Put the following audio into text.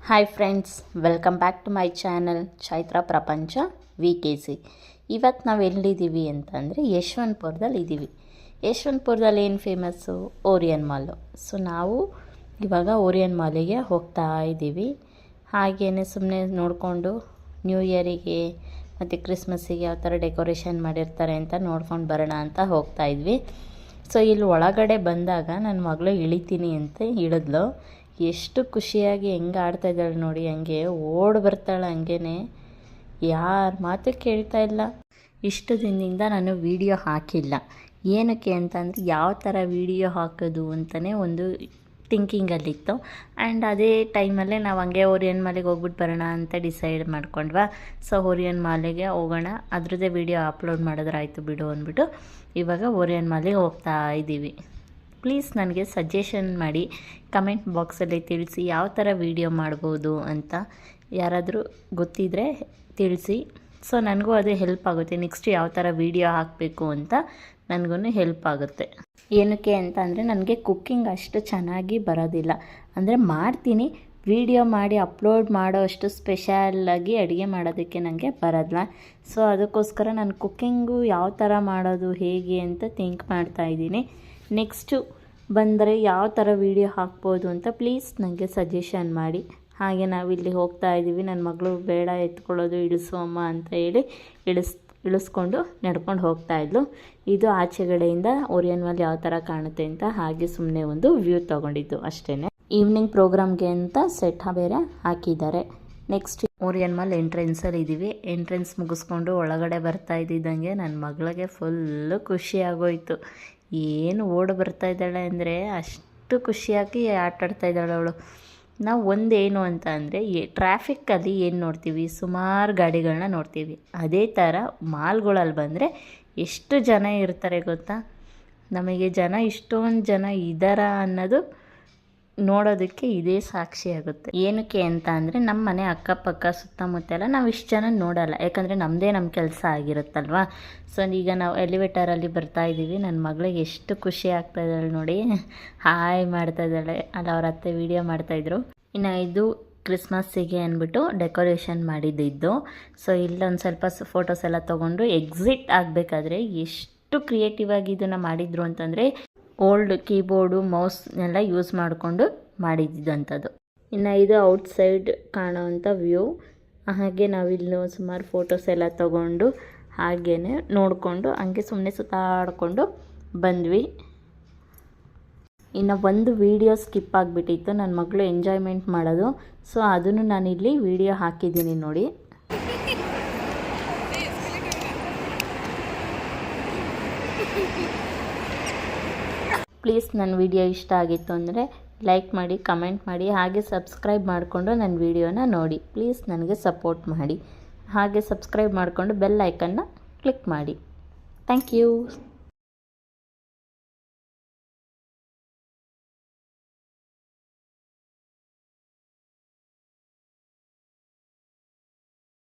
Hi friends, welcome back to my channel Chaitra Prapancha VKC. ಇವತ್ತು ನಾವು ಎಲ್ಲಿದ್ದೀವಿ ಅಂತಂದರೆ ಯಶವಂತಪುರದಲ್ಲಿ ಇದ್ದೀವಿ. ಯಶವಂತಪುರದಲ್ಲಿ ಏನು ಫೇಮಸ್ಸು? ಓರಿಯನ್ ಮಾಲು. ಸೊ ನಾವು ಇವಾಗ ಓರಿಯನ್ ಮಾಲಿಗೆ ಹೋಗ್ತಾ ಇದ್ದೀವಿ. ಹಾಗೆಯೇ ಸುಮ್ಮನೆ ನೋಡಿಕೊಂಡು ನ್ಯೂ ಇಯರಿಗೆ ಮತ್ತು ಕ್ರಿಸ್ಮಸ್ಸಿಗೆ ಯಾವ ಥರ ಡೆಕೋರೇಷನ್ ಮಾಡಿರ್ತಾರೆ ಅಂತ ನೋಡ್ಕೊಂಡು ಬರೋಣ ಅಂತ ಹೋಗ್ತಾ ಇದ್ವಿ. ಸೊ ಇಲ್ಲಿ ಒಳಗಡೆ ಬಂದಾಗ ನನ್ನ ಮಗಳು ಇಳಿತೀನಿ ಅಂತ ಇಳಿದ್ಲು. ಎಷ್ಟು ಖುಷಿಯಾಗಿ ಹೆಂಗೆ ಆಡ್ತಾಯಿದ್ದಾಳೆ ನೋಡಿ, ಹಂಗೆ ಓಡಿ ಬರ್ತಾಳೆ. ಹಂಗೇ ಯಾರ ಮಾತು ಕೇಳ್ತಾ ಇಲ್ಲ. ಇಷ್ಟು ದಿನದಿಂದ ನಾನು ವೀಡಿಯೋ ಹಾಕಿಲ್ಲ. ಏನಕ್ಕೆ ಅಂತಂದರೆ ಯಾವ ಥರ ವೀಡಿಯೋ ಹಾಕೋದು ಅಂತಲೇ ಒಂದು ಥಿಂಕಿಂಗಲ್ಲಿತ್ತು. ಆ್ಯಂಡ್ ಅದೇ ಟೈಮಲ್ಲೇ ನಾವು ಹಂಗೆ ಓರಿಯನ್ ಮಾಲಿಗೆ ಹೋಗ್ಬಿಟ್ಟು ಬರೋಣ ಅಂತ ಡಿಸೈಡ್ ಮಾಡ್ಕೊಂಡ್ವಾ. ಸೊ ಓರಿಯನ್ ಮಾಲಿಗೆ ಹೋಗೋಣ, ಅದ್ರದ್ದೇ ವೀಡಿಯೋ ಅಪ್ಲೋಡ್ ಮಾಡಿದ್ರಾಯ್ತು ಬಿಡು ಅಂದ್ಬಿಟ್ಟು ಇವಾಗ ಓರಿಯನ್ ಮಾಲಿಗೆ ಹೋಗ್ತಾ ಇದ್ದೀವಿ. ಪ್ಲೀಸ್ ನನಗೆ ಸಜೆಷನ್ ಮಾಡಿ, ಕಮೆಂಟ್ ಬಾಕ್ಸಲ್ಲಿ ತಿಳಿಸಿ ಯಾವ ಥರ ವೀಡಿಯೋ ಮಾಡ್ಬೋದು ಅಂತ. ಯಾರಾದರೂ ಗೊತ್ತಿದ್ದರೆ ತಿಳಿಸಿ. ಸೊ ನನಗೂ ಅದೇ ಹೆಲ್ಪ್ ಆಗುತ್ತೆ. ನೆಕ್ಸ್ಟ್ ಯಾವ ಥರ ವೀಡಿಯೋ ಹಾಕಬೇಕು ಅಂತ ನನಗೂ ಹೆಲ್ಪ್ ಆಗುತ್ತೆ. ಏನಕ್ಕೆ ಅಂತ ಅಂದರೆ ನನಗೆ ಕುಕ್ಕಿಂಗ್ ಅಷ್ಟು ಚೆನ್ನಾಗಿ ಬರೋದಿಲ್ಲ. ಅಂದರೆ ಮಾಡ್ತೀನಿ, ವೀಡಿಯೋ ಮಾಡಿ ಅಪ್ಲೋಡ್ ಮಾಡೋ ಅಷ್ಟು ಸ್ಪೆಷಲಾಗಿ ಅಡುಗೆ ಮಾಡೋದಕ್ಕೆ ನನಗೆ ಬರೋದಿಲ್ಲ. ಸೊ ಅದಕ್ಕೋಸ್ಕರ ನಾನು ಕುಕ್ಕಿಂಗು ಯಾವ ಥರ ಮಾಡೋದು ಹೇಗೆ ಅಂತ ಥಿಂಕ್ ಮಾಡ್ತಾಯಿದ್ದೀನಿ. ನೆಕ್ಸ್ಟು ಬಂದರೆ ಯಾವ ಥರ ವೀಡಿಯೋ ಹಾಕ್ಬೋದು ಅಂತ ಪ್ಲೀಸ್ ನನಗೆ ಸಜೆಷನ್ ಮಾಡಿ. ಹಾಗೆ ನಾವಿಲ್ಲಿ ಹೋಗ್ತಾ ಇದ್ದೀವಿ. ನನ್ನ ಮಗಳು ಬೇಡ ಎತ್ಕೊಳ್ಳೋದು, ಇಳಿಸು ಅಮ್ಮ ಅಂತ ಹೇಳಿ ಇಳಿಸ್ಕೊಂಡು ನಡ್ಕೊಂಡು ಹೋಗ್ತಾಯಿದ್ಲು. ಇದು ಆಚೆಗಡೆಯಿಂದ ಓರಿಯನ್ ಮಾಲ್ ಯಾವ ಥರ ಕಾಣುತ್ತೆ ಅಂತ ಹಾಗೆ ಸುಮ್ಮನೆ ಒಂದು ವ್ಯೂ ತೊಗೊಂಡಿದ್ದು ಅಷ್ಟೇ. ಈವ್ನಿಂಗ್ ಪ್ರೋಗ್ರಾಮ್ಗೆ ಅಂತ ಸೆಟ್ ಬೇರೆ ಹಾಕಿದ್ದಾರೆ. ನೆಕ್ಸ್ಟ್ ಓರಿಯನ್ ಮಾಲ್ ಎಂಟ್ರೆನ್ಸಲ್ಲಿ ಇದ್ದೀವಿ. ಎಂಟ್ರೆನ್ಸ್ ಮುಗಿಸ್ಕೊಂಡು ಒಳಗಡೆ ಬರ್ತಾ ಇದ್ದಿದ್ದಂಗೆ ನನ್ನ ಮಗಳಿಗೆ ಫುಲ್ಲು ಖುಷಿ ಆಗೋಯ್ತು. ಏನು ಓಡಿ ಬರ್ತಾ ಇದ್ದಾಳೆ ಅಂದರೆ ಅಷ್ಟು ಖುಷಿಯಾಗಿ ಆಟಾಡ್ತಾ ಇದ್ದಾಳೆ ಅವಳು. ನಾವು ಒಂದೇನು ಅಂತ ಅಂದರೆ ಟ್ರಾಫಿಕ್ಕಲ್ಲಿ ಏನು ನೋಡ್ತೀವಿ, ಸುಮಾರು ಗಾಡಿಗಳನ್ನ ನೋಡ್ತೀವಿ. ಅದೇ ಥರ ಮಾಲ್ಗಳಲ್ಲಿ ಬಂದರೆ ಎಷ್ಟು ಜನ ಇರ್ತಾರೆ ಗೊತ್ತಾ. ನಮಗೆ ಇಷ್ಟೊಂದು ಜನ ಇದ್ದಾರಾ ಅನ್ನೋದು ನೋಡೋದಕ್ಕೆ ಇದೇ ಸಾಕ್ಷಿ ಆಗುತ್ತೆ. ಏನಕ್ಕೆ ಅಂತ ಅಂದರೆ ನಮ್ಮ ಮನೆ ಅಕ್ಕಪಕ್ಕ ಸುತ್ತಮುತ್ತ ಎಲ್ಲ ನಾವು ಇಷ್ಟು ಜನ ನೋಡೋಲ್ಲ, ಯಾಕಂದರೆ ನಮ್ಮದೇ ನಮ್ಮ ಕೆಲಸ ಆಗಿರುತ್ತಲ್ವ. ಸೊ ಈಗ ನಾವು ಎಲಿವೇಟರಲ್ಲಿ ಬರ್ತಾ ಇದ್ದೀವಿ. ನನ್ನ ಮಗಳಿಗೆ ಎಷ್ಟು ಖುಷಿ ಆಗ್ತಾ ಇದ್ದಾಳೆ ನೋಡಿ, ಹಾಯ್ ಮಾಡ್ತಾ ಇದ್ದಾಳೆ. ಅಲ್ಲಿ ಅವ್ರ ಅತ್ತೆ ವೀಡಿಯೋ ಮಾಡ್ತಾಯಿದ್ರು. ಇನ್ನು ಇದು ಕ್ರಿಸ್ಮಸ್ಸಿಗೆ ಅಂದ್ಬಿಟ್ಟು ಡೆಕೋರೇಷನ್ ಮಾಡಿದ್ದು. ಸೊ ಇಲ್ಲೊಂದು ಸ್ವಲ್ಪ ಫೋಟೋಸ್ ಎಲ್ಲ ತೊಗೊಂಡು ಎಕ್ಸಿಟ್ ಆಗಬೇಕಾದ್ರೆ ಎಷ್ಟು ಕ್ರಿಯೇಟಿವ್ ಆಗಿ ಇದನ್ನು ಮಾಡಿದ್ರು ಅಂತಂದರೆ ಓಲ್ಡ್ ಕೀಬೋರ್ಡು ಮೌಸ್ನೆಲ್ಲ ಯೂಸ್ ಮಾಡಿಕೊಂಡು ಮಾಡಿದ್ದಂಥದ್ದು. ಇನ್ನು ಇದು ಔಟ್ಸೈಡ್ ಕಾಣೋವಂಥ ವ್ಯೂ. ಹಾಗೆ ನಾವಿಲ್ಲಿ ಸುಮಾರು ಫೋಟೋಸ್ ಎಲ್ಲ ತೊಗೊಂಡು ಹಾಗೇ ನೋಡಿಕೊಂಡು ಹಂಗೆ ಸುಮ್ಮನೆ ಸುತ್ತಾಡಿಕೊಂಡು ಬಂದ್ವಿ. ಇನ್ನು ಒಂದು ವೀಡಿಯೋ ಸ್ಕಿಪ್ ಆಗಿಬಿಟ್ಟಿತ್ತು, ನನ್ನ ಮಗಳು ಎಂಜಾಯ್ಮೆಂಟ್ ಮಾಡೋದು. ಸೊ ಅದನ್ನು ನಾನಿಲ್ಲಿ ವೀಡಿಯೋ ಹಾಕಿದ್ದೀನಿ ನೋಡಿ. ಪ್ಲೀಸ್ ನನ್ನ ವಿಡಿಯೋ ಇಷ್ಟ ಆಗಿತ್ತು ಅಂದರೆ ಲೈಕ್ ಮಾಡಿ, ಕಮೆಂಟ್ ಮಾಡಿ, ಹಾಗೆ ಸಬ್ಸ್ಕ್ರೈಬ್ ಮಾಡಿಕೊಂಡು ನನ್ನ ವಿಡಿಯೋನ ನೋಡಿ. ಪ್ಲೀಸ್ ನನಗೆ ಸಪೋರ್ಟ್ ಮಾಡಿ. ಹಾಗೆ ಸಬ್ಸ್ಕ್ರೈಬ್ ಮಾಡಿಕೊಂಡು ಬೆಲ್ ಐಕನ್ನ ಕ್ಲಿಕ್ ಮಾಡಿ. Thank you.